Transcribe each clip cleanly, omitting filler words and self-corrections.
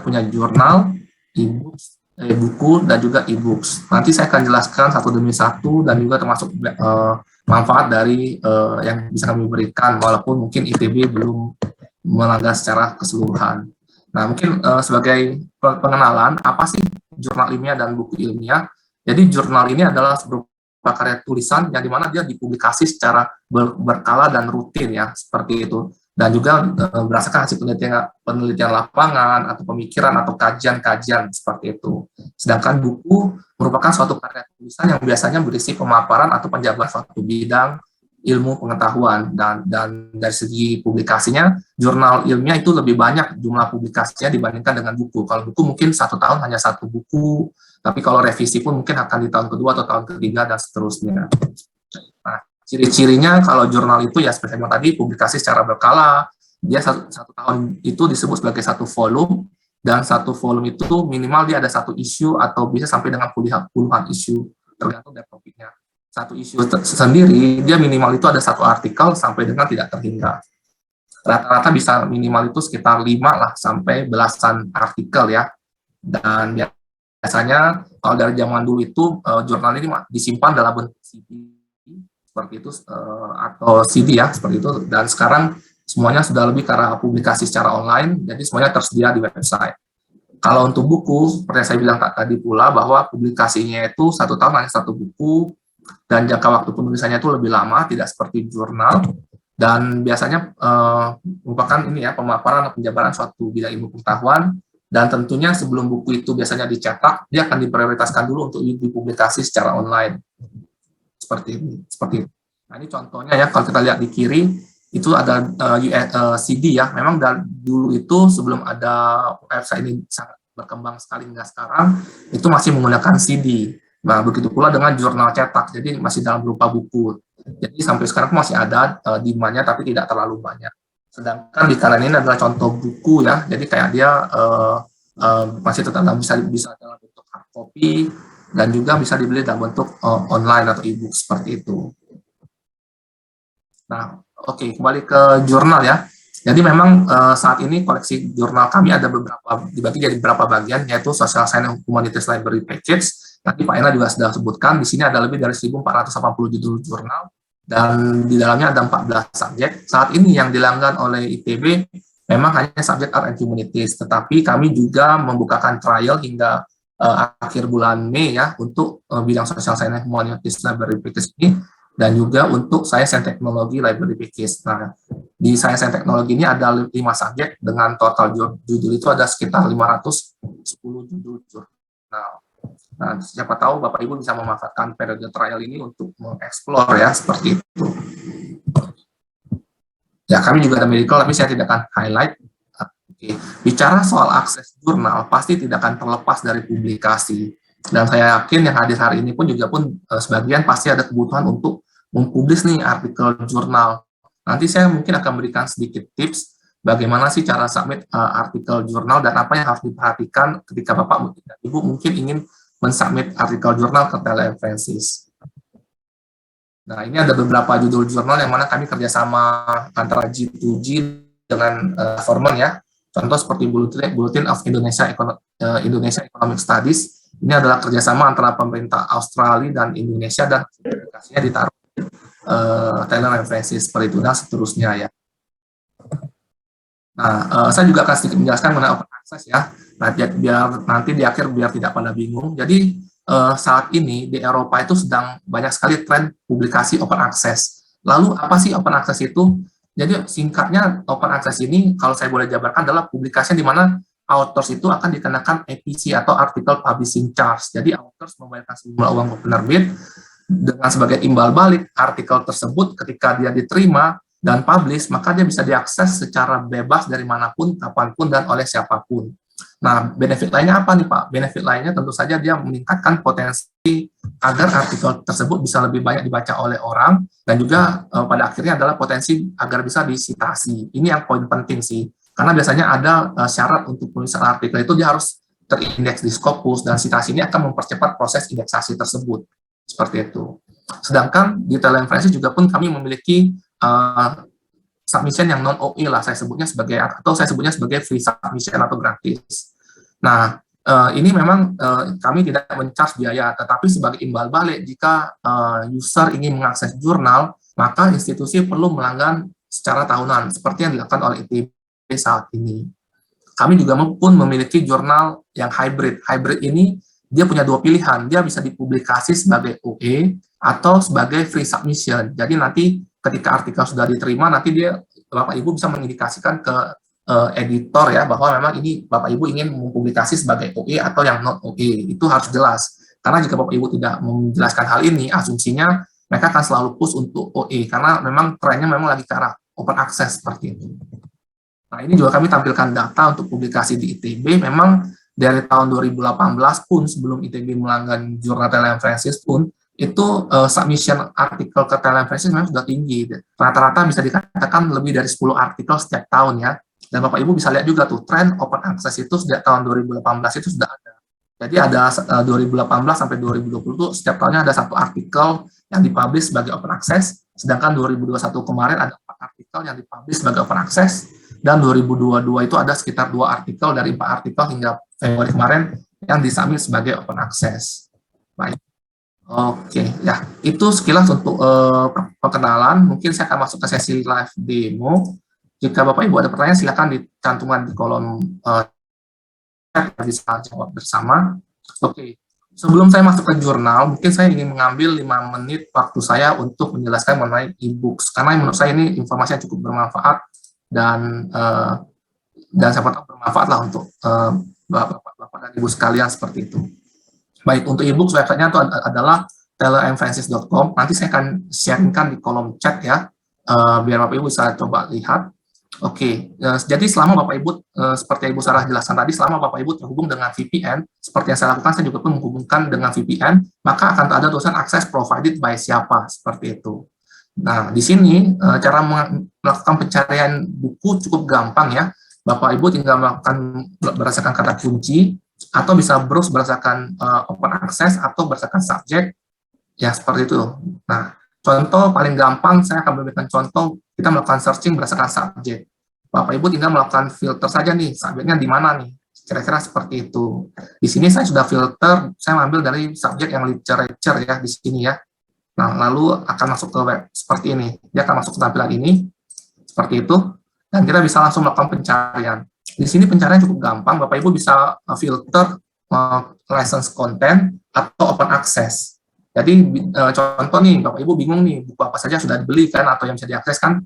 kami punya jurnal, buku, dan juga e-books. Nanti saya akan jelaskan satu demi satu dan juga termasuk manfaat dari yang bisa kami berikan, walaupun mungkin ITB belum melanggar secara keseluruhan. Nah, mungkin sebagai pengenalan, apa sih jurnal ilmiah dan buku ilmiah? Jadi jurnal ini adalah berupa karya tulisan yang dimana dia dipublikasi secara berkala dan rutin ya, seperti itu. Dan juga berdasarkan hasil penelitian lapangan atau pemikiran atau kajian-kajian seperti itu. Sedangkan buku merupakan suatu karya tulisan yang biasanya berisi pemaparan atau penjabaran suatu bidang ilmu pengetahuan, dan dari segi publikasinya jurnal ilmiah itu lebih banyak jumlah publikasinya dibandingkan dengan buku. Kalau buku mungkin 1 tahun hanya 1 buku, tapi kalau revisi pun mungkin akan di tahun kedua atau tahun ketiga dan seterusnya. Nah, ciri-cirinya kalau jurnal itu ya seperti yang tadi, publikasi secara berkala, dia satu tahun itu disebut sebagai satu volume, dan satu volume itu minimal dia ada satu isu atau bisa sampai dengan puluhan isu, tergantung dari topiknya. Satu isu sendiri, dia minimal itu ada satu artikel sampai dengan tidak terhingga. Rata-rata bisa minimal itu sekitar 5 lah sampai belasan artikel ya. Dan biasanya kalau dari zaman dulu itu jurnal ini disimpan dalam bentuk CD seperti itu atau CD ya seperti itu, dan sekarang semuanya sudah lebih ke arah publikasi secara online, jadi semuanya tersedia di website. Kalau untuk buku, seperti yang saya bilang tadi pula bahwa publikasinya itu 1 tahun hanya 1 buku, dan jangka waktu penulisannya itu lebih lama, tidak seperti jurnal, dan biasanya merupakan ini ya pemaparan atau penjabaran suatu bidang ilmu pengetahuan, dan tentunya sebelum buku itu biasanya dicetak, dia akan diprioritaskan dulu untuk dipublikasi secara online. Seperti ini. Nah, ini contohnya ya, kalau kita lihat di kiri, itu ada CD ya, memang dari dulu itu sebelum ada website ini sangat berkembang sekali hingga sekarang, itu masih menggunakan CD. Nah, begitu pula dengan jurnal cetak, jadi masih dalam berupa buku. Jadi sampai sekarang masih ada demand-nya, tapi tidak terlalu banyak. Sedangkan di kanan ini adalah contoh buku ya, jadi kayak dia masih tetap bisa dalam bentuk hard copy, dan juga bisa dibeli dalam bentuk online atau e-book seperti itu. Nah, oke, kembali ke jurnal ya. Jadi memang saat ini koleksi jurnal kami ada dibagi jadi beberapa bagian, yaitu Social Science and Humanities Library Package. Tadi Pak Ena juga sudah sebutkan, di sini ada lebih dari 1.480 judul jurnal, dan di dalamnya ada 14 subjek. Saat ini yang dilanggan oleh ITB memang hanya subjek Art and Humanities, tetapi kami juga membukakan trial hingga akhir bulan Mei ya, untuk bidang Social Science and Humanities Library Package ini, dan juga untuk Science and Technology Library Package. Nah, di Science and Technology ini ada 5 subjek, dengan total judul itu ada sekitar 510 judul jurnal. Nah, siapa tahu Bapak Ibu bisa memanfaatkan periode trial ini untuk mengeksplor ya, seperti itu. Ya, kami juga ada medical, tapi saya tidak akan highlight. Oke. Bicara soal akses jurnal, pasti tidak akan terlepas dari publikasi. Dan saya yakin yang hadir hari ini pun sebagian pasti ada kebutuhan untuk mempublis nih artikel jurnal. Nanti saya mungkin akan berikan sedikit tips bagaimana sih cara submit artikel jurnal, dan apa yang harus diperhatikan ketika Bapak dan Ibu mungkin ingin mensubmit artikel jurnal ke Televensis. Nah, ini ada beberapa judul jurnal yang mana kami kerjasama antara G2G dengan Forman ya. Contoh seperti Bulletin of Indonesia Economic Studies. Ini adalah kerjasama antara pemerintah Australia dan Indonesia, dan aplikasinya ditaruh Televensis seperti itu dan seterusnya ya. Nah, saya juga akan sedikit menjelaskan mengenai open access ya. Nah, biar nanti di akhir biar tidak pada bingung. Jadi saat ini di Eropa itu sedang banyak sekali tren publikasi open access. Lalu apa sih open access itu? Jadi singkatnya open access ini kalau saya boleh jabarkan adalah publikasi di mana authors itu akan dikenakan APC atau Article Publishing Charge. Jadi authors membayarkan sejumlah uang ke penerbit dengan sebagai imbal balik artikel tersebut ketika dia diterima dan publish, maka dia bisa diakses secara bebas dari manapun, kapanpun, dan oleh siapapun. Nah, benefit lainnya apa nih Pak? Benefit lainnya tentu saja dia meningkatkan potensi agar artikel tersebut bisa lebih banyak dibaca oleh orang, dan juga pada akhirnya adalah potensi agar bisa disitasi. Ini yang poin penting sih, karena biasanya ada syarat untuk penulisan artikel itu dia harus terindeks di Scopus, dan citasi ini akan mempercepat proses indeksasi tersebut. Seperti itu. Sedangkan di Televensis juga pun kami memiliki submission yang non-OE lah, saya sebutnya sebagai free submission atau gratis. Nah, ini memang kami tidak men-charge biaya, tetapi sebagai imbal balik jika user ingin mengakses jurnal, maka institusi perlu melanggan secara tahunan, seperti yang dilakukan oleh ITB saat ini. Kami juga pun memiliki jurnal yang hybrid. Hybrid ini dia punya dua pilihan, dia bisa dipublikasi sebagai OE atau sebagai free submission. Jadi nanti ketika artikel sudah diterima, nanti dia Bapak Ibu bisa mengindikasikan ke editor ya bahwa memang ini Bapak Ibu ingin mempublikasi sebagai OE atau yang non OE. Itu harus jelas. Karena jika Bapak Ibu tidak menjelaskan hal ini, asumsinya mereka akan selalu push untuk OE karena memang trennya memang lagi ke arah open access seperti itu. Nah, ini juga kami tampilkan data untuk publikasi di ITB. Memang dari tahun 2018 pun, sebelum ITB melanggan jurnal Teleemphasis pun, itu submission artikel ke Teleemphasis memang sudah tinggi. Rata-rata bisa dikatakan lebih dari 10 artikel setiap tahun ya. Dan Bapak Ibu bisa lihat juga tuh, tren open access itu sejak tahun 2018 itu sudah ada. Jadi ada 2018 sampai 2020 itu setiap tahunnya ada satu artikel yang dipublish sebagai open access, sedangkan 2021 kemarin ada 4 artikel yang dipublish sebagai open access, dan 2022 itu ada sekitar 2 artikel dari 4 artikel hingga Februari kemarin yang disubmit sebagai open access. Baik. Oke, ya itu sekilas untuk perkenalan. Mungkin saya akan masuk ke sesi live demo. Jika Bapak Ibu ada pertanyaan, silakan dicantumkan di kolom chat, bisa jawab bersama. Oke, sebelum saya masuk ke jurnal, mungkin saya ingin mengambil 5 menit waktu saya untuk menjelaskan mengenai e-books, karena menurut saya ini informasi yang cukup bermanfaat dan siapa tahu bermanfaat lah untuk bapak-bapak dan ibu sekalian seperti itu. Baik, untuk e-books websitenya itu adalah teleemphasis.com. Nanti saya akan sharingkan di kolom chat ya, biar Bapak Ibu bisa coba lihat. Oke, jadi selama Bapak Ibu, seperti Ibu Sarah jelaskan tadi, selama Bapak Ibu terhubung dengan VPN, seperti yang saya lakukan, saya juga pun menghubungkan dengan VPN, maka akan ada tulisan akses provided by siapa, seperti itu. Nah, di sini cara melakukan pencarian buku cukup gampang ya. Bapak Ibu tinggal melakukan berdasarkan kata kunci, atau bisa browse berdasarkan open access, atau berdasarkan subjek, ya seperti itu. Nah, contoh paling gampang, saya akan memberikan contoh, kita melakukan searching berdasarkan subjek. Bapak Ibu tinggal melakukan filter saja nih, subjeknya di mana nih, kira-kira seperti itu. Di sini saya sudah filter, saya ambil dari subjek yang literature ya, di sini ya. Nah, lalu akan masuk ke web seperti ini. Dia akan masuk ke tampilan ini, seperti itu, dan kita bisa langsung melakukan pencarian. Di sini pencarian cukup gampang, Bapak Ibu bisa filter license content atau open access. Jadi contoh nih, Bapak Ibu bingung nih, buku apa saja sudah dibeli kan, atau yang bisa diakses kan,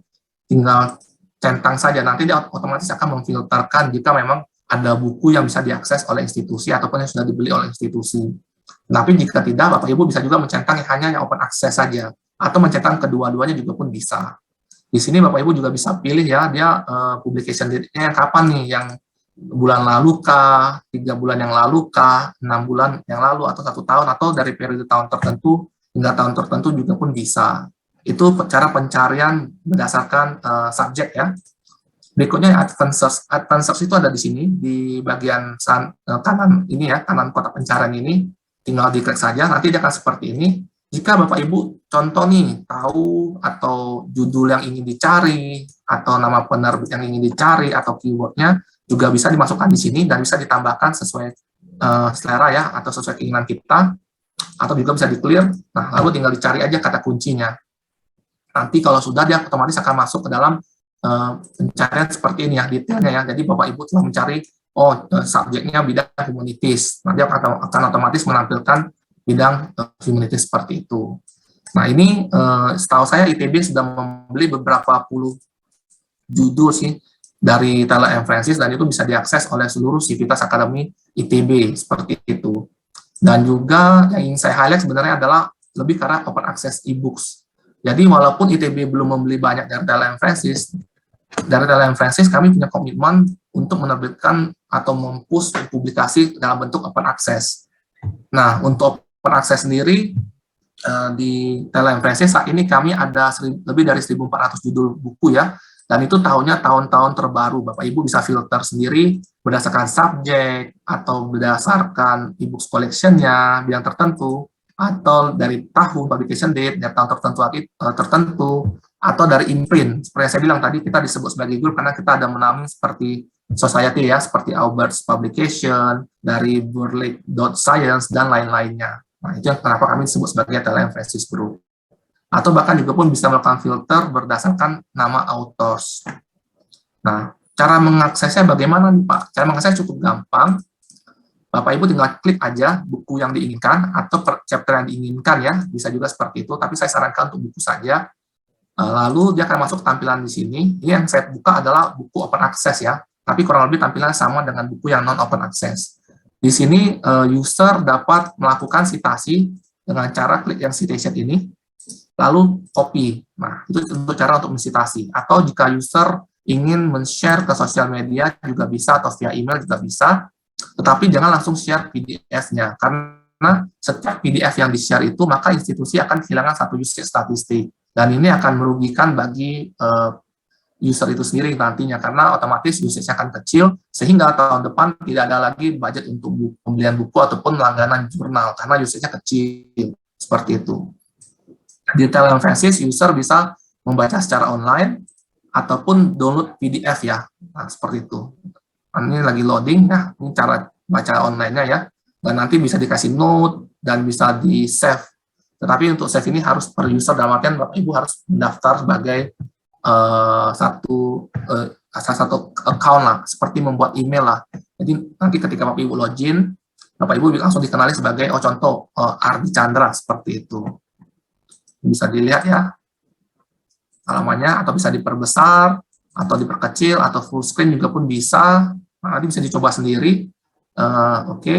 tinggal centang saja, nanti dia otomatis akan memfilterkan jika memang ada buku yang bisa diakses oleh institusi ataupun yang sudah dibeli oleh institusi. Tapi jika tidak, Bapak Ibu bisa juga mencentang hanya yang open access saja, atau mencentang kedua-duanya juga pun bisa. Di sini Bapak Ibu juga bisa pilih ya, dia publication date-nya yang kapan nih, yang bulan lalu kah, 3 bulan yang lalu kah, 6 bulan yang lalu, atau 1 tahun, atau dari periode tahun tertentu hingga tahun tertentu juga pun bisa. Itu cara pencarian berdasarkan subjek ya. Berikutnya advanced search. Advanced search itu ada di sini, di bagian kanan ini ya, kanan kotak pencarian ini. Tinggal diklik saja, nanti dia akan seperti ini. Jika Bapak Ibu contoh nih, tahu atau judul yang ingin dicari, atau nama penerbit yang ingin dicari, atau keywordnya, juga bisa dimasukkan di sini, dan bisa ditambahkan sesuai selera ya, atau sesuai keinginan kita, atau juga bisa di-clear. Nah, lalu tinggal dicari aja kata kuncinya. Nanti kalau sudah, dia otomatis akan masuk ke dalam pencarian seperti ini ya, detailnya ya. Jadi Bapak Ibu telah mencari, subjeknya bidang humanities. Nanti akan otomatis menampilkan bidang humanities seperti itu. Nah, ini setahu saya ITB sudah membeli beberapa puluh judul sih dari Teleemphasis, dan itu bisa diakses oleh seluruh Sivitas Akademi ITB seperti itu. Dan juga yang ingin saya highlight sebenarnya adalah lebih karena open access e-books. Jadi walaupun ITB belum membeli banyak dari Teleemphasis kami punya komitmen untuk menerbitkan atau mempush publikasi dalam bentuk open access. Nah, untuk open access sendiri di Teleemphasis saat ini kami ada lebih dari 1.400 judul buku ya, dan itu tahun-tahun terbaru. Bapak Ibu bisa filter sendiri berdasarkan subjek atau berdasarkan e-books collection-nya bidang tertentu, atau dari tahun publication date dari tahun tertentu, atau dari imprint. Seperti yang saya bilang tadi, kita disebut sebagai grup karena kita ada menaming seperti society ya, seperti Albert's Publication, dari Burley.Science, dan lain-lainnya. Nah, itu yang kenapa kami disebut sebagai Tele-Emphasis Group. Atau bahkan juga pun bisa melakukan filter berdasarkan nama authors. Nah, cara mengaksesnya bagaimana nih Pak? Cara mengaksesnya cukup gampang. Bapak Ibu tinggal klik aja buku yang diinginkan atau per chapter yang diinginkan ya, bisa juga seperti itu, tapi saya sarankan untuk buku saja. Lalu dia akan masuk tampilan di sini. Ini yang saya buka adalah buku open access ya, tapi kurang lebih tampilannya sama dengan buku yang non open access. Di sini user dapat melakukan citasi dengan cara klik yang citation ini, lalu copy. Nah, itu untuk cara untuk mensitasi. Atau jika user ingin men-share ke sosial media juga bisa, atau via email juga bisa, tetapi jangan langsung share PDF-nya, karena setiap PDF yang di-share itu, maka institusi akan kehilangan satu usage statistik. Dan ini akan merugikan bagi user itu sendiri nantinya, karena otomatis usage-nya akan kecil, sehingga tahun depan tidak ada lagi budget untuk pembelian buku ataupun langganan jurnal, karena usage-nya kecil, seperti itu. Di Tele-Emphasis, user bisa membaca secara online, ataupun download PDF ya, nah, seperti itu. Ini lagi loading ya, ini cara baca online-nya ya, dan nanti bisa dikasih note, dan bisa di-save. Tetapi untuk save ini harus per user, dalam artian Bapak Ibu harus mendaftar sebagai satu account lah, seperti membuat email lah. Jadi nanti ketika Bapak Ibu login, Bapak Ibu langsung dikenali sebagai contoh Ardi Chandra, seperti itu. Bisa dilihat ya halamannya, atau bisa diperbesar, atau diperkecil, atau full screen juga pun bisa. Nah, nanti bisa dicoba sendiri. Oke.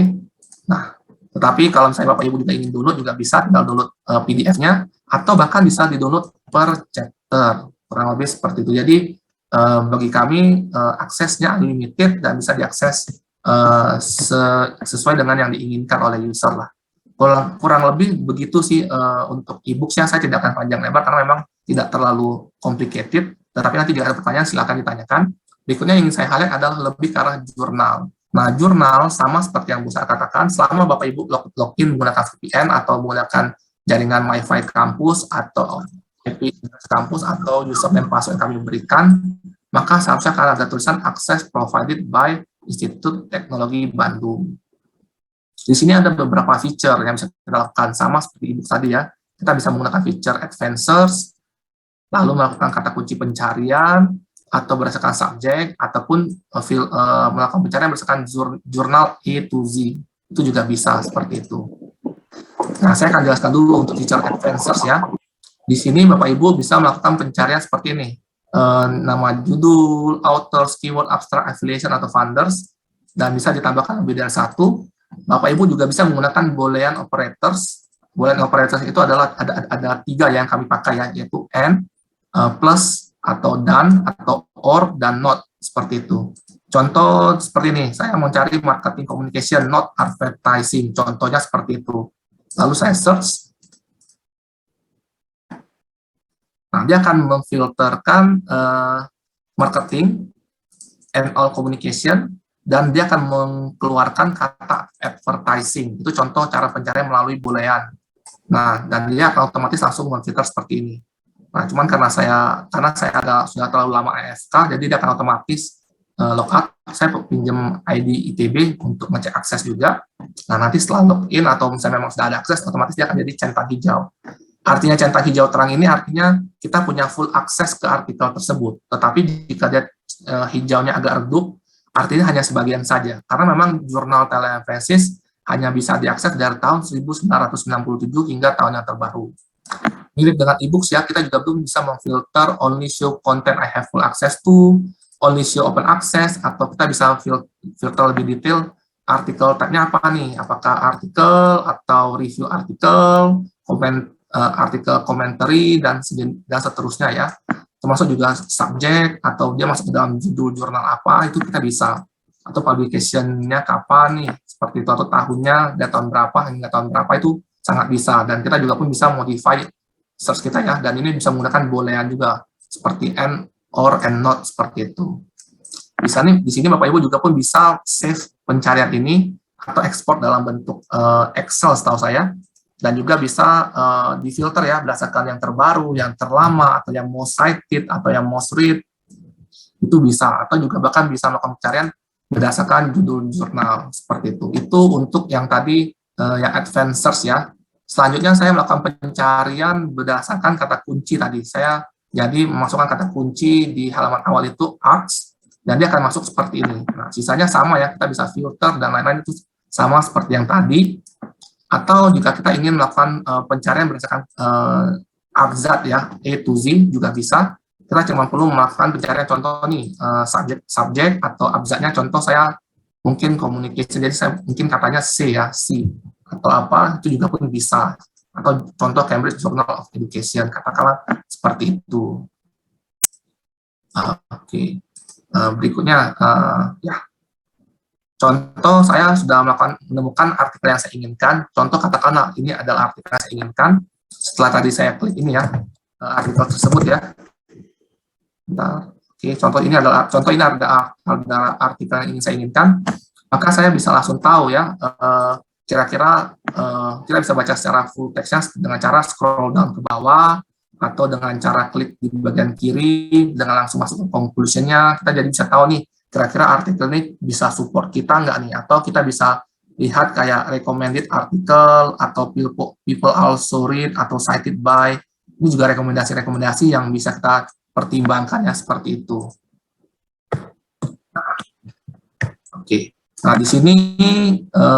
Nah, tetapi kalau misalnya Bapak Ibu juga ingin download, juga bisa tinggal download PDF-nya, atau bahkan bisa di-download per chapter, kurang lebih seperti itu. Jadi bagi kami aksesnya unlimited dan bisa diakses sesuai dengan yang diinginkan oleh user lah. Kurang lebih begitu sih untuk e-books-nya. Saya tidak akan panjang lebar karena memang tidak terlalu complicated, tetapi nanti jika ada pertanyaan silakan ditanyakan. Berikutnya yang ingin saya highlight adalah lebih ke arah jurnal. Nah, jurnal sama seperti yang Bu saya katakan, selama Bapak Ibu login menggunakan VPN atau menggunakan jaringan MiFi kampus atau IP kampus atau username password yang kami berikan, maka seharusnya akan ada tulisan access provided by Institut Teknologi Bandung. Di sini ada beberapa feature yang bisa kita lakukan, sama seperti Ibu tadi ya. Kita bisa menggunakan feature advanced, lalu melakukan kata kunci pencarian, atau berdasarkan subjek, ataupun melakukan pencarian berdasarkan jurnal A to Z. Itu juga bisa seperti itu. Nah, saya akan jelaskan dulu untuk feature advanced ya. Di sini Bapak Ibu bisa melakukan pencarian seperti ini. Nama judul, authors, keyword, abstract, affiliation, atau funders, dan bisa ditambahkan lebih dari satu. Bapak Ibu juga bisa menggunakan Boolean operators. Boolean operators itu adalah ada tiga yang kami pakai ya, yaitu and, plus, atau dan, atau or, dan not, seperti itu. Contoh seperti ini, saya mau cari marketing communication, not advertising, contohnya seperti itu. Lalu saya search. Nah, dia akan memfilterkan marketing and all communication, dan dia akan mengeluarkan kata advertising. Itu contoh cara pencarian melalui Boolean. Nah, dan dia akan otomatis langsung memfilter seperti ini. Nah, cuman karena saya sudah terlalu lama AFK, jadi dia akan otomatis logout. Saya pinjam ID ITB untuk ngecek akses juga. Nah, nanti setelah login atau misalnya memang sudah ada akses, otomatis dia akan jadi centang hijau. Artinya centang hijau terang ini artinya kita punya full akses ke artikel tersebut. Tetapi jika dia hijaunya agak redup, artinya hanya sebagian saja. Karena memang jurnal Tele-Emphasis hanya bisa diakses dari tahun 1997 hingga tahun yang terbaru. Mirip dengan e-books ya, kita juga belum bisa memfilter only show content I have full access to, only show open access, atau kita bisa filter lebih detail artikel type-nya apa nih, apakah artikel atau review artikel, artikel commentary, dan seterusnya ya, termasuk juga subjek, atau dia masuk ke dalam judul jurnal apa, itu kita bisa, atau publication-nya kapan nih, seperti itu, atau tahunnya, dari tahun berapa hingga tahun berapa, itu sangat bisa. Dan kita juga pun bisa modify search kita ya, dan ini bisa menggunakan boolean juga, seperti and, or, and not, seperti itu. Di sini Bapak Ibu juga pun bisa save pencarian ini, atau ekspor dalam bentuk Excel setahu saya, dan juga bisa difilter ya, berdasarkan yang terbaru, yang terlama, atau yang most cited, atau yang most read. itu bisa, atau juga bahkan bisa melakukan pencarian berdasarkan judul jurnal seperti itu. Itu untuk yang tadi yang advanced search ya. Selanjutnya saya melakukan pencarian berdasarkan kata kunci tadi. Saya jadi memasukkan kata kunci di halaman awal itu arts, dan dia akan masuk seperti ini. Nah, sisanya sama ya, kita bisa filter dan lain-lain itu sama seperti yang tadi. Atau jika kita ingin melakukan pencarian berdasarkan abjad ya, A to Z juga bisa. Kita cuma perlu melakukan pencarian contoh nih, subjek atau abjadnya contoh saya mungkin communication, jadi saya mungkin katanya C ya, C atau apa, itu juga pun bisa. Atau contoh Cambridge Journal of Education, katakanlah seperti itu. Oke. Berikutnya, ya. Contoh saya sudah menemukan artikel yang saya inginkan. Contoh katakanlah ini adalah artikel yang saya inginkan. Setelah tadi saya klik ini ya, artikel tersebut ya. Oke, contoh ini ada artikel yang ingin saya inginkan, maka saya bisa langsung tahu ya, kira-kira kita bisa baca secara full text-nya dengan cara scroll down ke bawah, atau dengan cara klik di bagian kiri, dengan langsung masuk ke conclusion-nya, kita jadi bisa tahu nih, kira-kira artikel ini bisa support kita nggak nih, atau kita bisa lihat kayak recommended article, atau people also read, atau cited by, ini juga rekomendasi-rekomendasi yang bisa kita pertimbangkan ya, seperti itu. Oke. Nah, di sini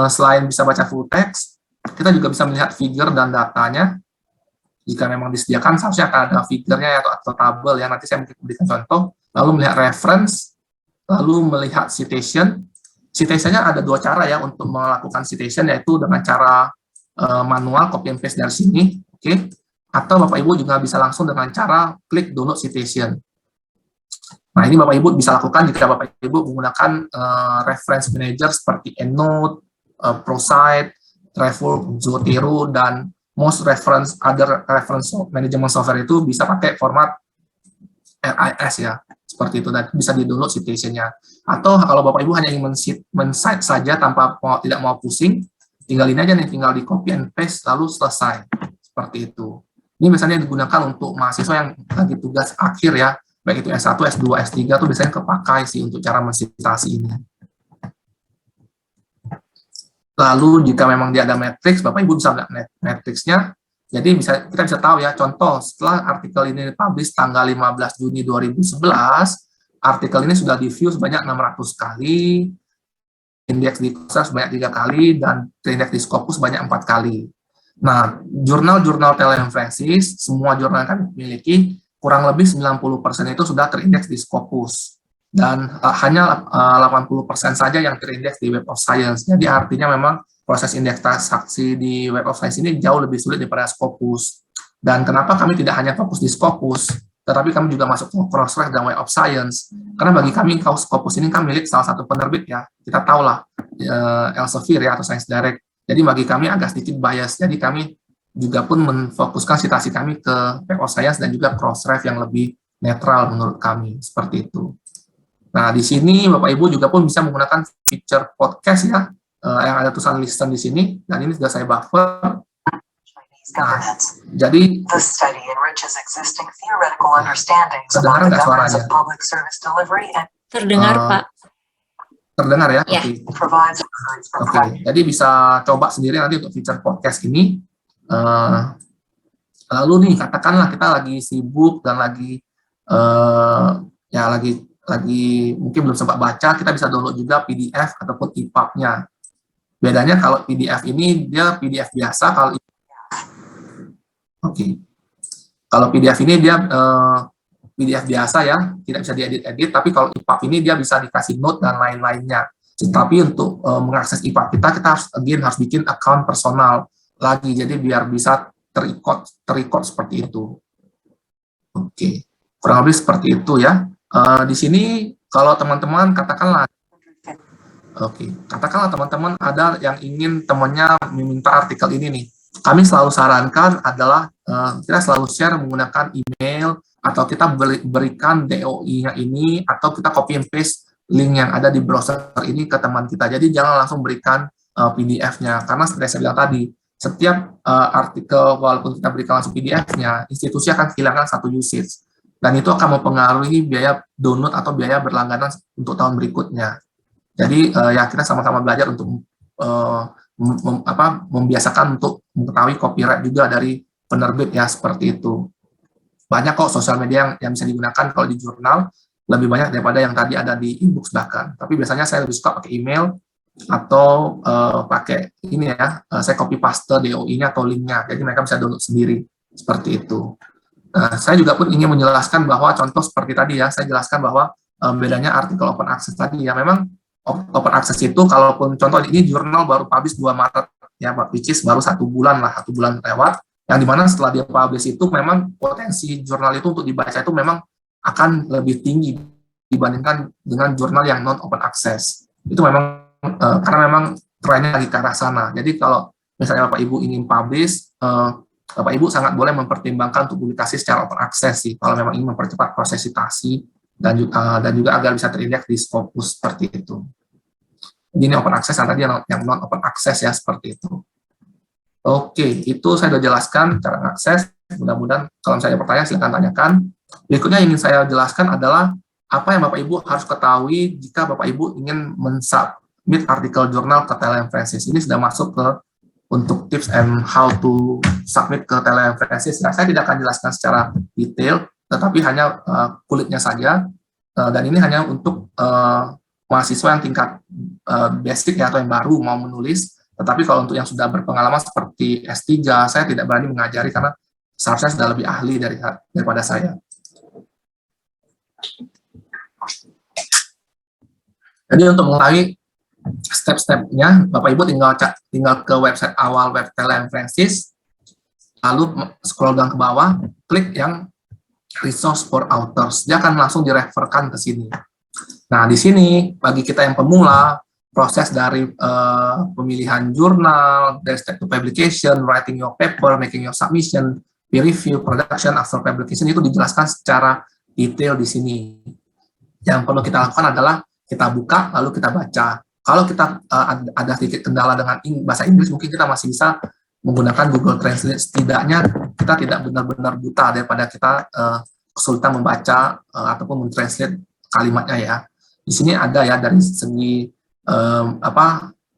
selain bisa baca full text, kita juga bisa melihat figure dan datanya. Jika memang disediakan, seharusnya akan ada figure-nya atau tabel ya. Nanti saya mungkin berikan contoh. Lalu melihat reference, lalu melihat citation. Citation-nya ada dua cara ya untuk melakukan citation, yaitu dengan cara manual copy and paste dari sini, oke. Atau Bapak Ibu juga bisa langsung dengan cara klik download citation. Nah, ini Bapak Ibu bisa lakukan jika Bapak Ibu menggunakan reference manager seperti EndNote, ProCite, Trello, Zotero, dan most other reference management software itu bisa pakai format RIS ya, seperti itu, dan bisa di-download citation-nya. Atau kalau Bapak Ibu hanya ingin men-cite saja tanpa tidak mau pusing, tinggal ini aja nih, tinggal di copy and paste lalu selesai, seperti itu. Ini biasanya digunakan untuk mahasiswa yang lagi tugas akhir ya, baik itu S1, S2, S3 itu biasanya kepakai sih untuk cara mensitasi ini. Lalu jika memang dia ada matriks, Bapak Ibu bisa lihat matriksnya. Jadi kita bisa tahu ya, contoh setelah artikel ini dipublish tanggal 15 Juni 2011, artikel ini sudah di-view sebanyak 600 kali, indeks di Coursera sebanyak 3 kali, dan terindeks di Scopus sebanyak 4 kali. Nah, jurnal-jurnal teleinformasis, semua jurnal yang kami miliki, kurang lebih 90% itu sudah terindeks di Scopus. Dan hanya 80% saja yang terindeks di Web of Science. Jadi artinya memang proses indeks transaksi di Web of Science ini jauh lebih sulit daripada Scopus. Dan kenapa kami tidak hanya fokus di Scopus, tetapi kami juga masuk ke Crossref dan Web of Science. Karena bagi kami, Scopus ini kan milik salah satu penerbit ya. Kita tahulah, Elsevier ya, atau Science Direct. Jadi bagi kami agak sedikit bias, jadi kami juga pun menfokuskan citasi kami ke Web of Science dan juga Crossref yang lebih netral menurut kami, seperti itu. Nah, di sini Bapak Ibu juga pun bisa menggunakan feature podcast ya, yang ada tulisan listen di sini, dan ini sudah saya buffer. Nah, jadi terdengar nggak suaranya? Terdengar, Pak. Terdengar ya? Yeah. Oke. Jadi bisa coba sendiri nanti untuk feature podcast ini. Lalu nih, katakanlah kita lagi sibuk dan lagi lagi mungkin belum sempat baca, kita bisa download juga PDF ataupun EPUB-nya. Bedanya kalau PDF ini dia PDF biasa, kalau PDF ini dia PDF biasa ya, tidak bisa diedit-edit, tapi kalau EPUB ini dia bisa dikasih note dan lain-lainnya. Tapi untuk mengakses EPUB kita harus bikin account personal lagi, jadi biar bisa terikot seperti itu. Oke, kurang lebih seperti itu ya. Di sini kalau teman-teman katakanlah teman-teman ada yang ingin temannya meminta artikel ini nih, kami selalu sarankan adalah kita selalu share menggunakan email, atau kita berikan DOI-nya ini, atau kita copy and paste link yang ada di browser ini ke teman kita. Jadi jangan langsung berikan PDF-nya, karena seperti saya bilang tadi, setiap artikel walaupun kita berikan langsung PDF-nya, institusi akan kehilangan satu usage. dan itu akan mempengaruhi biaya download atau biaya berlangganan untuk tahun berikutnya. Jadi ya kita sama-sama belajar untuk membiasakan untuk mengetahui copyright juga dari penerbit ya, seperti itu. Banyak kok sosial media yang bisa digunakan kalau di jurnal, lebih banyak daripada yang tadi ada di e-books bahkan. Tapi biasanya saya lebih suka pakai email atau pakai ini ya, saya copy paste DOI-nya atau link-nya, jadi mereka bisa download sendiri, seperti itu. Saya juga pun ingin menjelaskan bahwa contoh seperti tadi ya, saya jelaskan bahwa bedanya artikel open access tadi ya, memang open access itu kalaupun contoh ini jurnal baru publish 2 Maret ya, which is baru 1 bulan lewat, yang dimana setelah dia publish itu memang potensi jurnal itu untuk dibaca itu memang akan lebih tinggi dibandingkan dengan jurnal yang non open access. Itu memang karena memang trennya lagi ke arah sana. Jadi kalau misalnya Bapak Ibu ingin publish, Bapak Ibu sangat boleh mempertimbangkan untuk publikasi secara open access sih, kalau memang ingin mempercepat proses citasi dan juga agar bisa terindeks di Scopus seperti itu. Jadi ini open access, yang tadi yang non open access ya, seperti itu. Oke, itu saya sudah jelaskan cara mengakses. Mudah-mudahan kalau misalnya ada pertanyaan silakan tanyakan. Berikutnya yang ingin saya jelaskan adalah apa yang Bapak Ibu harus ketahui jika Bapak Ibu ingin mensubmit artikel jurnal ke TLM Francis. Ini sudah masuk ke untuk tips and how to submit ke TLM Francis. Nah, saya tidak akan jelaskan secara detail, tetapi hanya kulitnya saja. Dan ini hanya untuk mahasiswa yang tingkat basic ya, atau yang baru mau menulis. Tetapi kalau untuk yang sudah berpengalaman seperti S3, saya tidak berani mengajari karena seharusnya sudah lebih ahli daripada saya. Jadi untuk mengetahui step-stepnya, Bapak Ibu tinggal ke website awal web TLM Francis, lalu scroll down ke bawah, klik yang resource for authors. Dia akan langsung direferkan ke sini. Nah, di sini bagi kita yang pemula, proses dari pemilihan jurnal, dari step to publication, writing your paper, making your submission, peer review, production, after publication, itu dijelaskan secara detail di sini. Yang perlu kita lakukan adalah kita buka, lalu kita baca. Kalau kita ada sedikit kendala dengan bahasa Inggris, mungkin kita masih bisa menggunakan Google Translate. Setidaknya kita tidak benar-benar buta daripada kita kesulitan membaca ataupun mentranslate kalimatnya ya. Di sini ada ya dari segi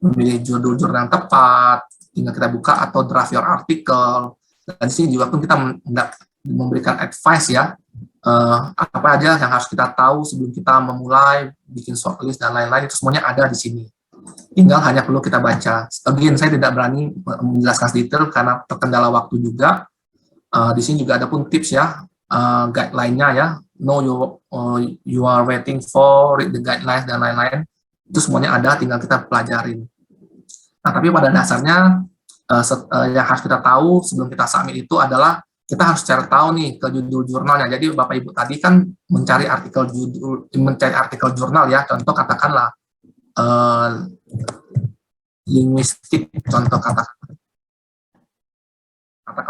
memilih judul jurnal yang tepat, tinggal kita buka, atau draft your article. Dan di sini juga pun kita memberikan advice ya, apa aja yang harus kita tahu sebelum kita memulai bikin shortlist dan lain-lain, itu semuanya ada di sini. Tinggal hanya perlu kita baca. Again, saya tidak berani menjelaskan detail karena terkendala waktu juga. Di sini juga ada pun tips ya, guideline-nya ya, know you are waiting for, read the guidelines dan lain-lain. Itu semuanya ada, tinggal kita pelajarin. Nah, tapi pada dasarnya yang harus kita tahu sebelum kita submit itu adalah kita harus cari tahu nih ke judul jurnalnya. Jadi Bapak Ibu tadi kan mencari artikel jurnal ya. Contoh katakanlah linguistik, contoh katakanlah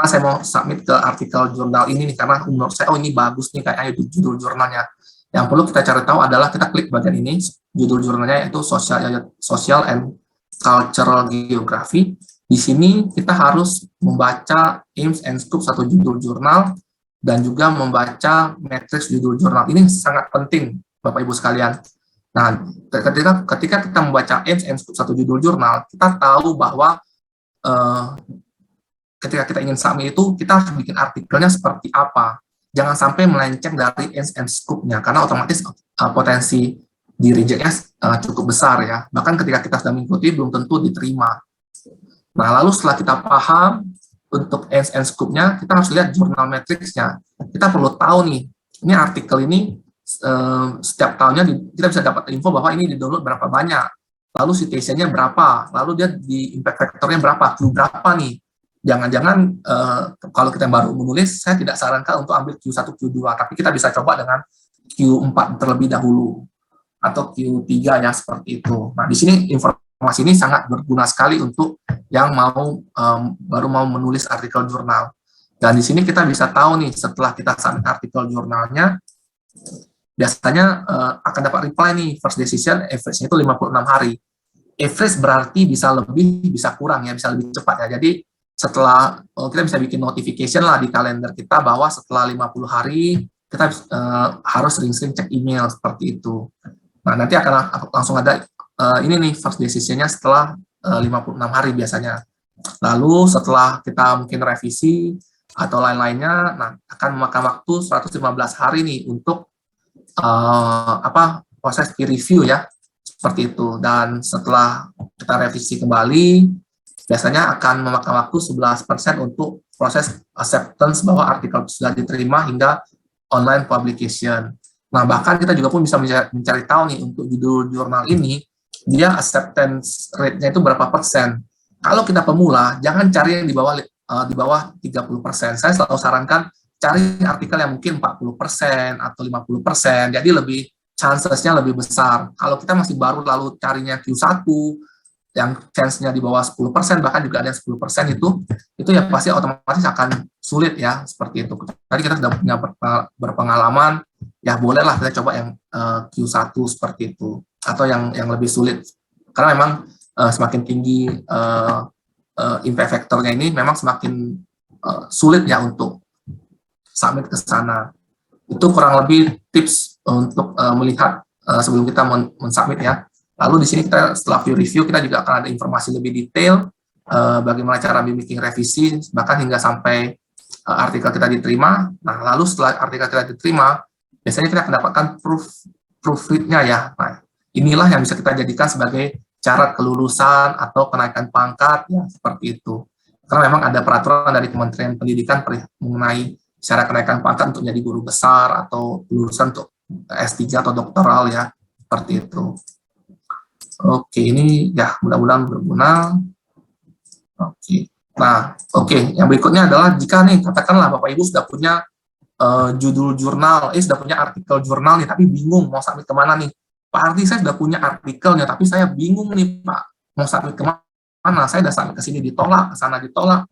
saya mau submit ke artikel jurnal ini nih karena menurut saya ini bagus nih kayaknya judul jurnalnya. Yang perlu kita cari tahu adalah kita klik bagian ini, judul jurnalnya yaitu Social and Cultural Geography. Di sini kita harus membaca aims and scope satu judul jurnal dan juga membaca matriks judul jurnal. Ini sangat penting, Bapak Ibu sekalian. Nah, ketika kita membaca aims and scope satu judul jurnal, kita tahu bahwa ketika kita ingin submit itu, kita harus bikin artikelnya seperti apa. Jangan sampai melenceng dari aims and scope-nya, karena otomatis potensi di reject-nya cukup besar ya. Bahkan ketika kita sudah mengikuti, belum tentu diterima. Nah, lalu setelah kita paham untuk aims and scope-nya, kita harus lihat jurnal matrix-nya. Kita perlu tahu nih, ini artikel ini setiap tahunnya kita bisa dapat info bahwa ini di-download berapa banyak, lalu citation-nya berapa, lalu dia di impact factor-nya berapa, Q berapa nih. Jangan-jangan kalau kita baru menulis, saya tidak sarankan untuk ambil Q1, Q2, tapi kita bisa coba dengan Q4 terlebih dahulu, atau Q3 ya, seperti itu. Nah, di sini informasi ini sangat berguna sekali untuk yang baru mau menulis artikel jurnal. Dan di sini kita bisa tahu nih, setelah kita submit artikel jurnalnya, biasanya akan dapat reply nih, first decision, average-nya itu 56 hari. Average berarti bisa lebih, bisa kurang ya, bisa lebih cepat ya. Jadi setelah kita bisa bikin notification lah di kalender kita bahwa setelah 50 hari kita harus sering-sering cek email seperti itu. Nah, nanti akan langsung ada ini nih first decision-nya setelah 56 hari biasanya. Lalu setelah kita mungkin revisi atau lain-lainnya, nah akan memakan waktu 115 hari nih untuk proses peer review ya, seperti itu. Dan setelah kita revisi kembali, biasanya akan memakan waktu 11% untuk proses acceptance bahwa artikel sudah diterima hingga online publication. Nah, bahkan kita juga pun bisa mencari tahu nih untuk judul jurnal ini, dia acceptance rate-nya itu berapa persen. Kalau kita pemula, jangan cari yang di bawah 30%. Saya selalu sarankan cari artikel yang mungkin 40% atau 50%, jadi lebih chances-nya lebih besar. Kalau kita masih baru lalu carinya Q1, yang chance-nya di bawah 10%, bahkan juga ada yang 10% itu ya pasti otomatis akan sulit ya, seperti itu. Tadi kita sudah punya berpengalaman, ya bolehlah kita coba yang Q1 seperti itu, atau yang lebih sulit. Karena memang semakin tinggi impact factor-nya ini, memang semakin sulit ya untuk submit ke sana. Itu kurang lebih tips untuk melihat sebelum kita men-submit ya. Lalu di sini kita setelah view review kita juga akan ada informasi lebih detail bagaimana cara bikin revisi bahkan hingga sampai artikel kita diterima. Nah, lalu setelah artikel kita diterima, biasanya kita akan dapatkan proofread-nya ya. Nah, inilah yang bisa kita jadikan sebagai syarat kelulusan atau kenaikan pangkat ya, seperti itu. Karena memang ada peraturan dari Kementerian Pendidikan mengenai syarat kenaikan pangkat untuk jadi guru besar atau lulusan untuk S3 atau doktoral ya, seperti itu. Oke, ini ya mudah-mudahan berguna. Oke. Nah, oke, yang berikutnya adalah jika nih katakanlah Bapak Ibu sudah punya judul jurnal, sudah punya artikel jurnal nih, tapi bingung mau submit kemana nih. Pak Ardi, saya sudah punya artikelnya, tapi saya bingung nih Pak, mau submit kemana? Saya sudah submit ke sini ditolak, ke sana ditolak,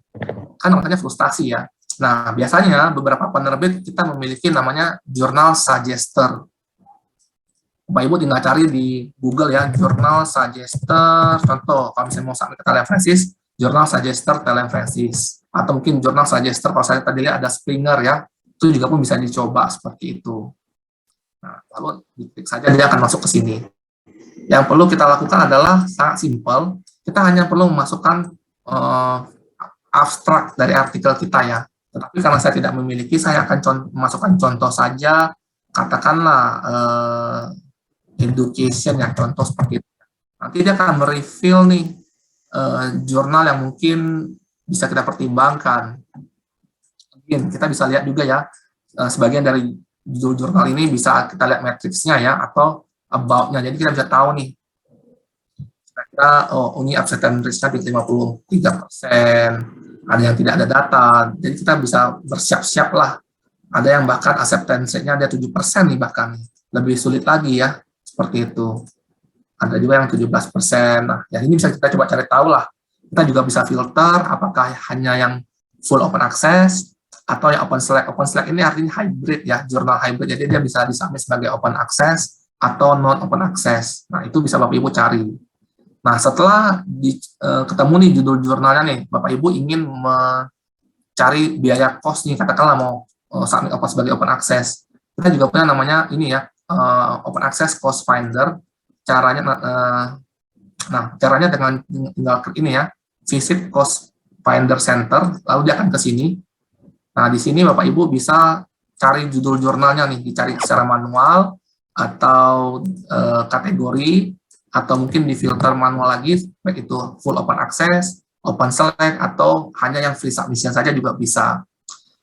kan makanya frustasi ya. Nah, biasanya beberapa penerbit kita memiliki namanya jurnal suggester. Bapak Ibu tinggal cari di Google ya, jurnal suggester, contoh kalau misalnya mau submit ke Thailand Francis, jurnal suggester Thailand Francis, atau mungkin jurnal suggester kalau saya tadi lihat ada Springer ya, itu juga pun bisa dicoba seperti itu. Nah, lalu diklik saja dia akan masuk ke sini. Yang perlu kita lakukan adalah sangat simpel, kita hanya perlu memasukkan abstrak dari artikel kita ya. Tetapi karena saya tidak memiliki, saya akan memasukkan contoh saja, katakanlah education ya, contoh seperti itu. Nanti dia akan mereveal nih jurnal yang mungkin bisa kita pertimbangkan. Mungkin kita bisa lihat juga ya, sebagian dari judul jurnal ini bisa kita lihat matriksnya ya, atau about-nya. Jadi kita bisa tahu nih, kira-kira ini acceptance rate-nya di 53%, ada yang tidak ada data. Jadi kita bisa bersiap-siap lah. Ada yang bahkan acceptance rate-nya ada 7% nih bahkan. Lebih sulit lagi ya. Seperti itu. Ada juga yang 17%. Nah, yang ini bisa kita coba cari tahu lah. Kita juga bisa filter apakah hanya yang full open access atau yang open select. Open select ini artinya hybrid ya, jurnal hybrid. Jadi dia bisa disubmit sebagai open access atau non open access. Nah, itu bisa Bapak Ibu cari. Nah, setelah ketemu nih judul jurnalnya nih, Bapak Ibu ingin mencari biaya cost nih, katakanlah mau submit sebagai open access. Kita juga punya namanya ini ya, Open Access Cost Finder. Caranya, caranya dengan tinggal klik ini ya, visit Cost Finder Center, lalu dia akan ke sini. Nah, di sini Bapak Ibu bisa cari judul jurnalnya nih, dicari secara manual atau kategori, atau mungkin di filter manual lagi, baik itu full open access, open select, atau hanya yang free submission saja juga bisa.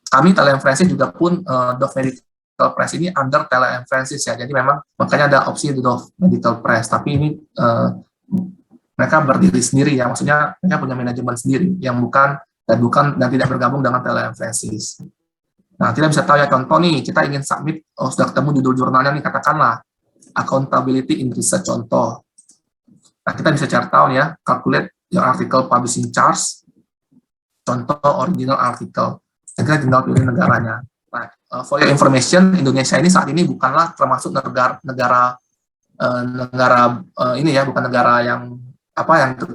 Kami Thailand Francis juga pun Dove Medical Press ini under Thailand Francis ya, jadi memang makanya ada opsi Dove Medical Press, tapi ini mereka berdiri sendiri ya, maksudnya mereka punya manajemen sendiri yang bukan dan tidak bergabung dengan Thailand Francis. Nah, kita bisa tahu ya, contoh nih, kita ingin submit, sudah ketemu judul jurnalnya nih, katakanlah accountability in research contoh. Nah, kita bisa cari tahu ya, calculate your article publishing charge, contoh original article. Dan kita tinggal pilih negaranya. Nah, for your information, Indonesia ini saat ini bukanlah termasuk negara ini ya, bukan negara yang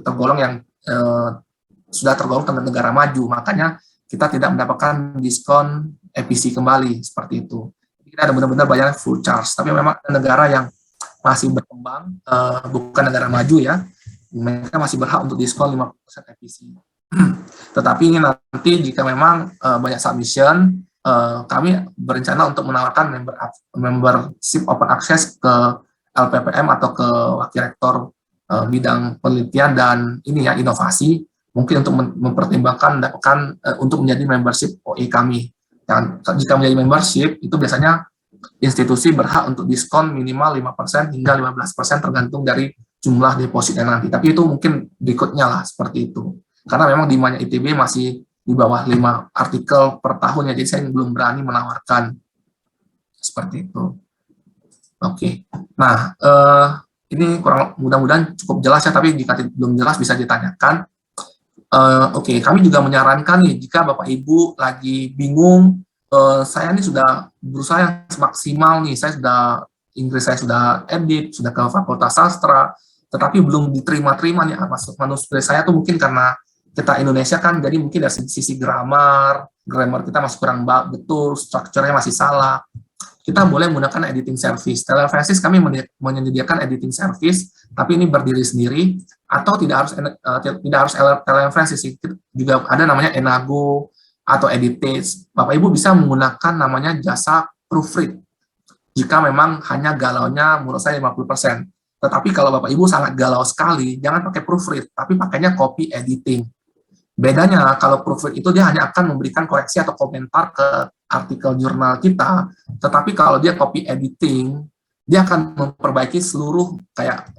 tergolong yang sudah tergolong negara maju. Makanya kita tidak mendapatkan diskon EPC kembali seperti itu. Kita ada benar-benar bayar full charge. Tapi memang ada negara yang masih berkembang, bukan negara maju ya, mereka masih berhak untuk diskon 50% FPC. Tetapi ini nanti jika memang banyak submission, kami berencana untuk menawarkan membership open access ke LPPM atau ke wakil rektor bidang penelitian dan ini ya inovasi, mungkin untuk mempertimbangkan untuk menjadi membership OE kami. Dan jika menjadi membership itu biasanya institusi berhak untuk diskon minimal 5% hingga 15% tergantung dari jumlah depositnya nanti. Tapi itu mungkin berikutnya lah seperti itu. Karena memang demandnya ITB masih di bawah 5 artikel per tahun ya, jadi saya belum berani menawarkan seperti itu. Oke. Nah, ini kurang mudah-mudahan cukup jelas ya, tapi jika belum jelas bisa ditanyakan. Oke, kami juga menyarankan nih jika Bapak Ibu lagi bingung, saya ini sudah berusaha yang semaksimal nih, Inggris saya sudah edit, sudah ke Fakultas Sastra, tetapi belum diterima-terima nih manuskrip saya tuh mungkin karena kita Indonesia kan, jadi mungkin dari sisi grammar kita masih kurang betul, strukturnya masih salah. Kita boleh menggunakan editing service. Taylor Francis kami menyediakan editing service, tapi ini berdiri sendiri, atau tidak harus Taylor Francis, juga ada namanya Enago atau Editage. Bapak Ibu bisa menggunakan namanya jasa proofread. Jika memang hanya galaunya menurut saya 50%. Tetapi kalau Bapak Ibu sangat galau sekali, jangan pakai proofread, tapi pakainya copy editing. Bedanya kalau proofread itu dia hanya akan memberikan koreksi atau komentar ke artikel jurnal kita, tetapi kalau dia copy editing, dia akan memperbaiki seluruh kayak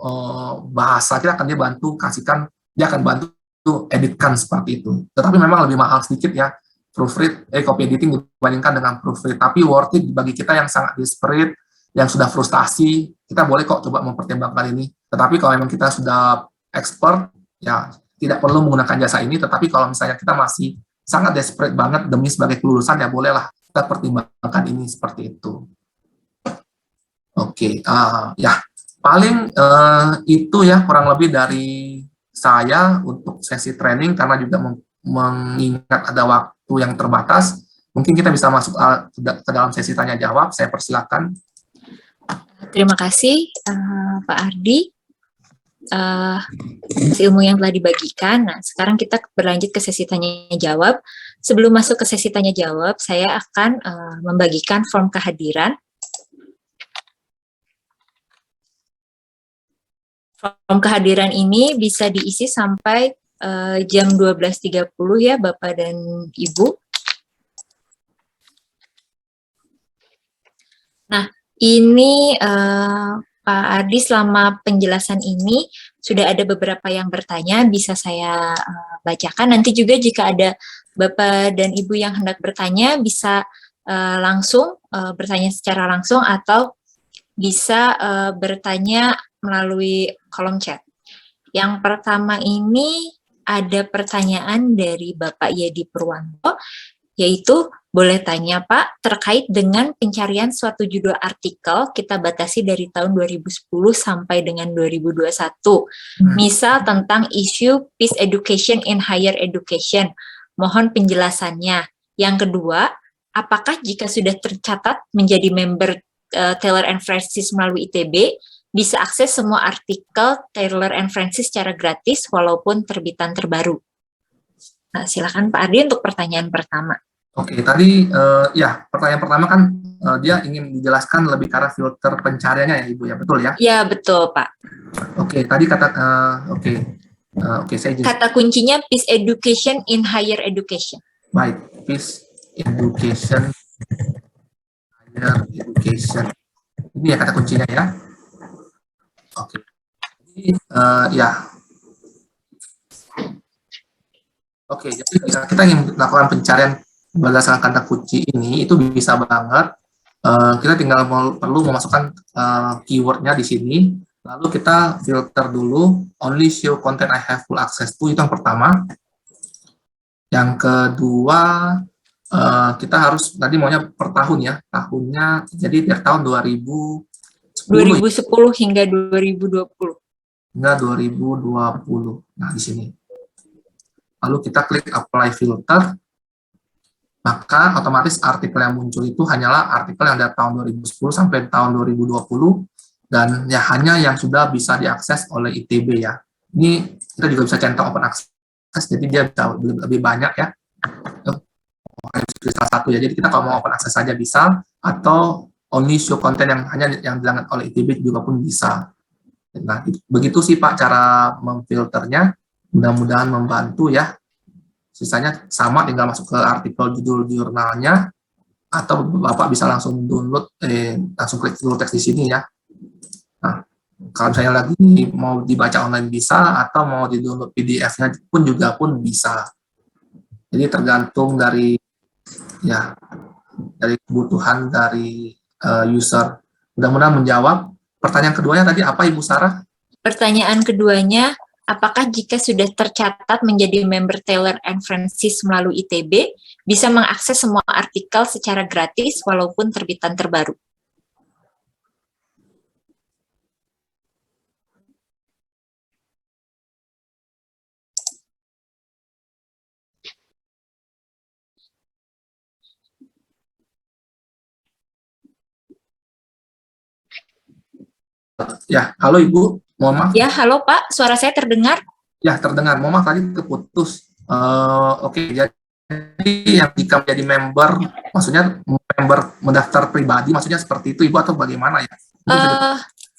bahasa kita, akan dia akan bantu editkan seperti itu. Tetapi memang lebih mahal sedikit ya proofread, copy editing dibandingkan dengan proofread, tapi worth it bagi kita yang sangat desperate, yang sudah frustasi, kita boleh kok coba mempertimbangkan ini. Tetapi kalau memang kita sudah expert, ya tidak perlu menggunakan jasa ini, tetapi kalau misalnya kita masih sangat desperate banget demi sebagai kelulusan, ya bolehlah kita pertimbangkan ini seperti itu. Oke, ya paling itu ya kurang lebih dari saya untuk sesi training, karena juga mengingat ada waktu yang terbatas, mungkin kita bisa masuk ke dalam sesi tanya jawab. Saya persilakan. Terima kasih Pak Ardi. Ilmu yang telah dibagikan. Nah, sekarang kita berlanjut ke sesi tanya jawab. Sebelum masuk ke sesi tanya jawab, saya akan membagikan form kehadiran. Form kehadiran ini bisa diisi sampai jam 12.30 ya, Bapak dan Ibu. Nah, ini Pak Ardi, selama penjelasan ini sudah ada beberapa yang bertanya, bisa saya bacakan. Nanti juga jika ada Bapak dan Ibu yang hendak bertanya, bisa langsung bertanya secara langsung atau bisa bertanya melalui kolom chat. Yang pertama ini ada pertanyaan dari Bapak Yedi Purwanto, yaitu, boleh tanya Pak, terkait dengan pencarian suatu judul artikel, kita batasi dari tahun 2010 sampai dengan 2021. Misal tentang isu Peace Education in Higher Education. Mohon penjelasannya. Yang kedua, apakah jika sudah tercatat menjadi member Taylor & Francis melalui ITB, bisa akses semua artikel Taylor & Francis secara gratis walaupun terbitan terbaru? Nah, silakan Pak Ardi untuk pertanyaan pertama. Oke, tadi ya pertanyaan pertama kan dia ingin dijelaskan lebih ke arah filter pencariannya ya Ibu ya, betul ya? Ya, betul Pak. Oke, tadi kata saya kata kuncinya Peace Education in Higher Education. Baik, Peace Education, Higher Education. Ini ya kata kuncinya ya. Oke. Jadi ya. Oke, jadi jika kita ingin melakukan pencarian berdasarkan kata kunci ini, itu bisa banget. Kita tinggal perlu memasukkan keywordnya di sini, lalu kita filter dulu, only show content I have full access to, itu yang pertama. Yang kedua, kita harus, tadi maunya per tahun ya, tahunnya, jadi tiap tahun 2010 hingga 2020. Hingga 2020, nah di sini. Lalu kita klik apply filter. maka otomatis artikel yang muncul itu hanyalah artikel yang dari tahun 2010 sampai tahun 2020 dan ya hanya yang sudah bisa diakses oleh ITB ya. Ini kita juga bisa centang open access, jadi dia bisa lebih banyak ya. Salah satu ya. Jadi kita kalau mau open access saja bisa, atau only show konten yang hanya yang dilakukan oleh ITB juga pun bisa. Nah, begitu sih Pak cara memfilternya. Mudah-mudahan membantu ya. Sisanya sama, tinggal masuk ke artikel judul jurnalnya, atau Bapak bisa langsung download, langsung klik full text di sini ya. Nah, kalau misalnya lagi mau dibaca online bisa, atau mau di-download PDF-nya pun juga pun bisa. Jadi tergantung dari ya dari kebutuhan dari user. Mudah-mudahan menjawab. Pertanyaan keduanya tadi apa Ibu Sarah? Pertanyaan keduanya, apakah jika sudah tercatat menjadi member Taylor and Francis melalui ITB, bisa mengakses semua artikel secara gratis walaupun terbitan terbaru? Ya, halo Ibu, mohon maaf. Ya, halo Pak, suara saya terdengar? Ya, terdengar. Mohon maaf tadi terputus. Oke, jadi yang jika menjadi member, maksudnya member mendaftar pribadi, maksudnya seperti itu Ibu atau bagaimana ya?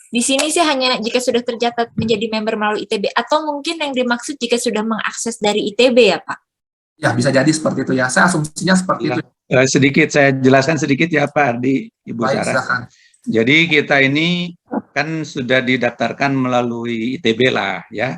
Di sini sih hanya jika sudah tercatat menjadi member melalui ITB, atau mungkin yang dimaksud jika sudah mengakses dari ITB ya Pak? Ya, bisa jadi seperti itu ya. Saya asumsinya seperti itu. Sedikit, saya jelaskan sedikit ya Pak Ardi, Ibu Baik, Sarah. silakan. Jadi kita ini kan sudah didaftarkan melalui ITB lah ya.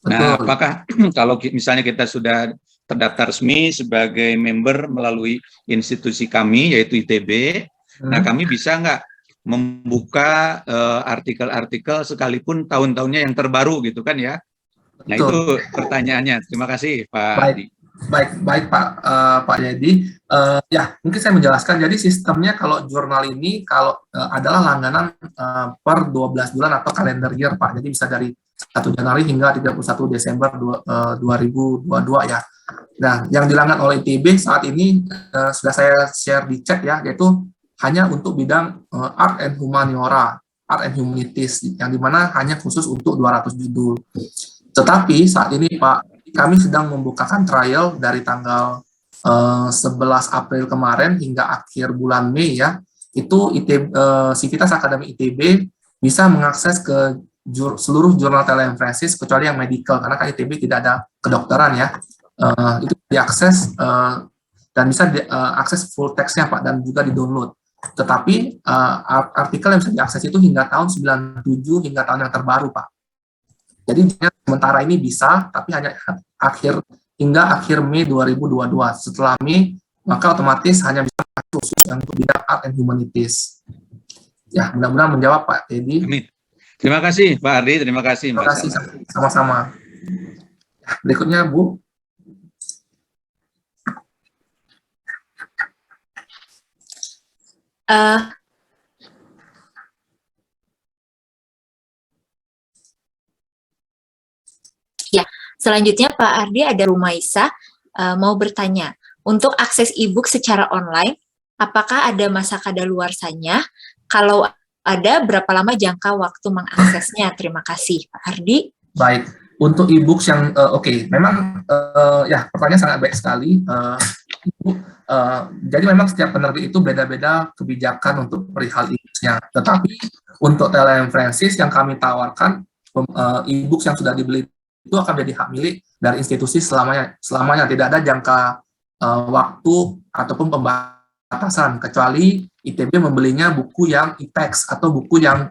Nah, Betul. apakah kalau misalnya kita sudah terdaftar resmi sebagai member melalui institusi kami yaitu ITB, nah kami bisa nggak membuka artikel-artikel sekalipun tahun-tahunnya yang terbaru gitu kan ya? Nah Betul. itu pertanyaannya. Terima kasih Pak Baik. Ardi. Baik Pak Yedi. Ya, mungkin saya menjelaskan. Jadi sistemnya kalau jurnal ini kalau adalah langganan per 12 bulan atau kalender year Pak. Jadi bisa dari 1 Januari hingga 31 Desember 2022 ya. Nah, yang dilanggan oleh ITB saat ini sudah saya share di chat ya, yaitu hanya untuk bidang Art and Humaniora, Art and Humanities, yang dimana hanya khusus untuk 200 judul. Tetapi saat ini Pak, kami sedang membukakan trial dari tanggal 11 April kemarin hingga akhir bulan Mei ya. Itu Civitas Akademi ITB bisa mengakses ke seluruh jurnal Taylor and Francis kecuali yang medical, karena kan ITB tidak ada kedokteran ya. Itu diakses dan bisa diakses full text-nya Pak, dan juga di-download. Tetapi artikel yang bisa diakses itu hingga tahun 97 hingga tahun yang terbaru Pak. Jadi sementara ini bisa, tapi hanya hingga akhir Mei 2022. Setelah Mei, maka otomatis hanya bisa khusus yang untuk bidang Art and Humanities. Ya, mudah-mudahan menjawab Pak Teddy. Amin. Terima kasih Pak Ardi, terima kasih Mbak. Terima kasih, sama-sama. Berikutnya Bu. Ya, selanjutnya Pak Ardi ada Rumaisa mau bertanya, untuk akses e-book secara online, apakah ada masa kadaluarsanya? Kalau ada, berapa lama jangka waktu mengaksesnya? Terima kasih Pak Ardi. Baik, untuk e-books yang memang ya pertanyaan sangat baik sekali. Jadi memang setiap penerbit itu beda-beda kebijakan untuk perihal e-booksnya. Tetapi untuk Taylor and Francis yang kami tawarkan, e-books yang sudah dibeli itu akan menjadi hak milik dari institusi selamanya tidak ada jangka waktu ataupun pembatasan, kecuali ITB membelinya buku yang e-text atau buku yang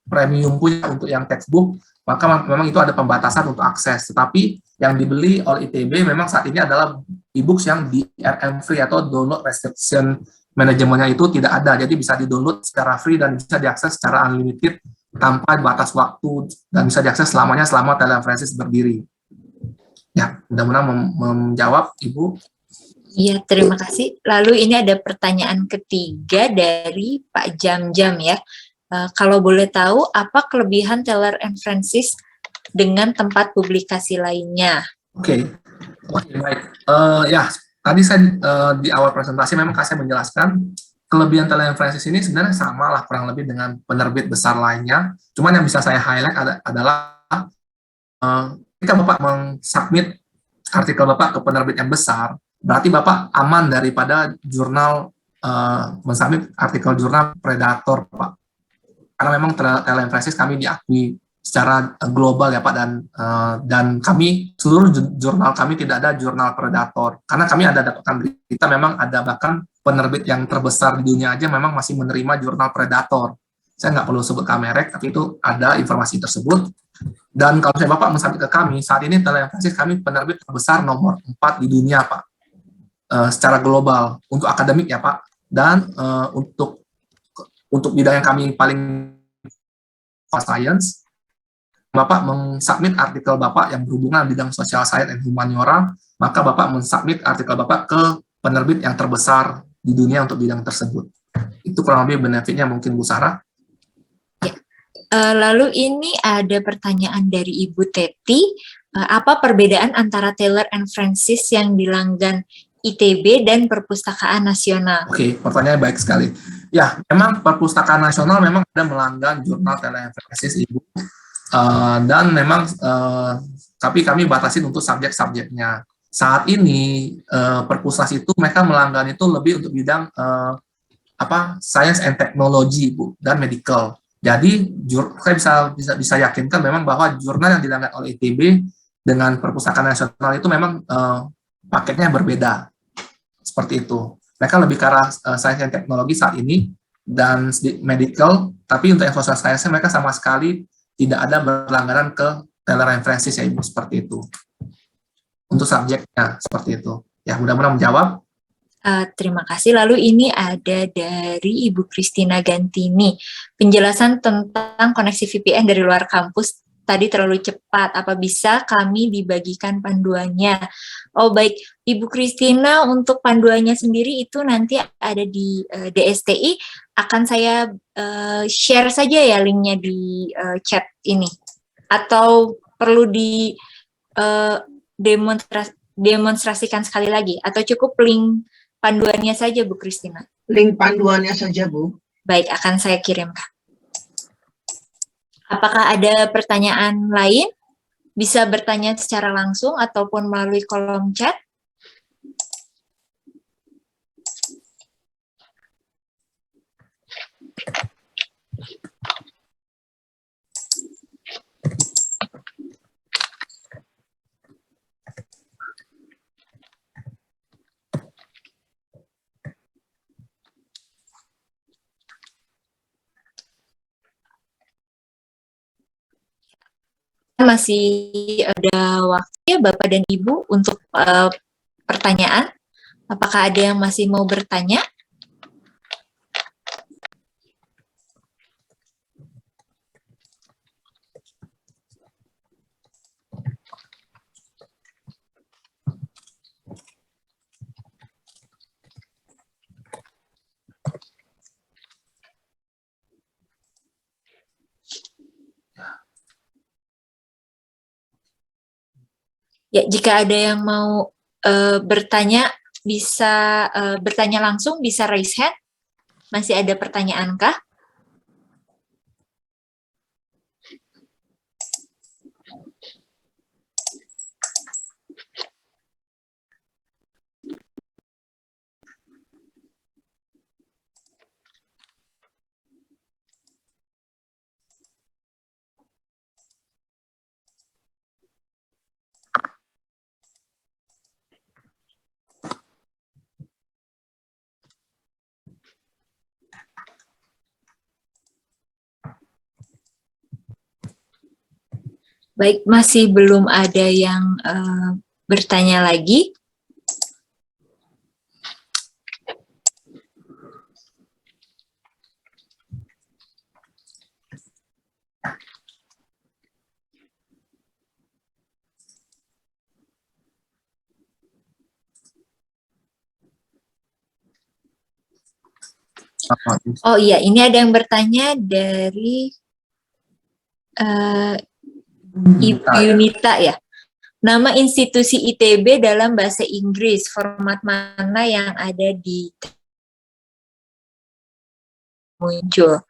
premium punya untuk yang textbook, maka memang itu ada pembatasan untuk akses. Tetapi yang dibeli oleh ITB memang saat ini adalah e-books yang DRM free atau download restriction manajemennya itu tidak ada, jadi bisa di-download secara free dan bisa diakses secara unlimited tanpa batas waktu dan bisa diakses selamanya selama Taylor and Francis berdiri. Ya, mudah-mudahan menjawab Ibu. Iya, terima kasih. Lalu ini ada pertanyaan ketiga dari Pak Jam-Jam ya. Kalau boleh tahu, apa kelebihan Taylor and Francis dengan tempat publikasi lainnya? Oke, baik. Ya, tadi saya di awal presentasi memang saya menjelaskan kelebihan teleinformansis ini sebenarnya sama lah kurang lebih dengan penerbit besar lainnya. Cuman yang bisa saya highlight adalah ketika Bapak mensubmit artikel Bapak ke penerbit yang besar, berarti Bapak aman daripada jurnal mensubmit artikel jurnal predator, Pak. Karena memang teleinformansis kami diakui secara global ya Pak, dan kami seluruh jurnal kami tidak ada jurnal predator, karena kami ada dapatkan berita memang ada bahkan penerbit yang terbesar di dunia aja memang masih menerima jurnal predator. Saya nggak perlu sebut merek, tapi itu ada informasi tersebut. Dan kalau saya Bapak mensubmit ke kami, saat ini teleinformansis kami penerbit terbesar nomor 4 di dunia Pak, secara global untuk akademik ya Pak. Dan untuk bidang yang kami paling science, Bapak mensubmit artikel Bapak yang berhubungan bidang social science dan humaniora, maka Bapak mensubmit artikel Bapak ke penerbit yang terbesar di dunia untuk bidang tersebut. Itu kurang lebih benefitnya mungkin Bu Sarah. Lalu ini ada pertanyaan dari Ibu Teti, apa perbedaan antara Taylor and Francis yang dilanggan ITB dan Perpustakaan Nasional? Oke, pertanyaannya baik sekali. Ya, memang Perpustakaan Nasional memang ada melanggan jurnal Taylor and Francis, Ibu. Dan memang tapi kami batasin untuk subjek-subjeknya. Saat ini perpustas itu mereka melanggan itu lebih untuk bidang science and technology Bu, dan medical. Jadi saya bisa yakinkan memang bahwa jurnal yang dilanggan oleh ITB dengan Perpustakaan Nasional itu memang paketnya berbeda. Seperti itu. Mereka lebih ke arah science and teknologi saat ini dan medical, tapi untuk yang social science mereka sama sekali tidak ada berlangganan ke Taylor and Francis ya Ibu, seperti itu. Untuk subjeknya seperti itu. Ya, mudah-mudahan menjawab. Terima kasih. Lalu ini ada dari Ibu Christina Gantini. Penjelasan tentang koneksi VPN dari luar kampus tadi terlalu cepat. Apa bisa kami dibagikan panduannya? Oh baik, Ibu Christina, untuk panduannya sendiri itu nanti ada di DSTI. Akan saya share saja ya linknya di chat ini. Atau perlu di demonstrasikan sekali lagi? Atau cukup link panduannya saja, Bu Christina? Link panduannya saja, Bu. Baik, akan saya kirimkan. Apakah ada pertanyaan lain? Bisa bertanya secara langsung ataupun melalui kolom chat. Masih ada waktu ya Bapak dan Ibu untuk pertanyaan. Apakah ada yang masih mau bertanya? Ya, jika ada yang mau bertanya, bisa bertanya langsung, bisa raise hand. Masih ada pertanyaan kah? Baik, masih belum ada yang bertanya lagi. Oh iya, ini ada yang bertanya dari Yunita ya. nama institusi ITB dalam bahasa Inggris, format mana yang ada di muncul.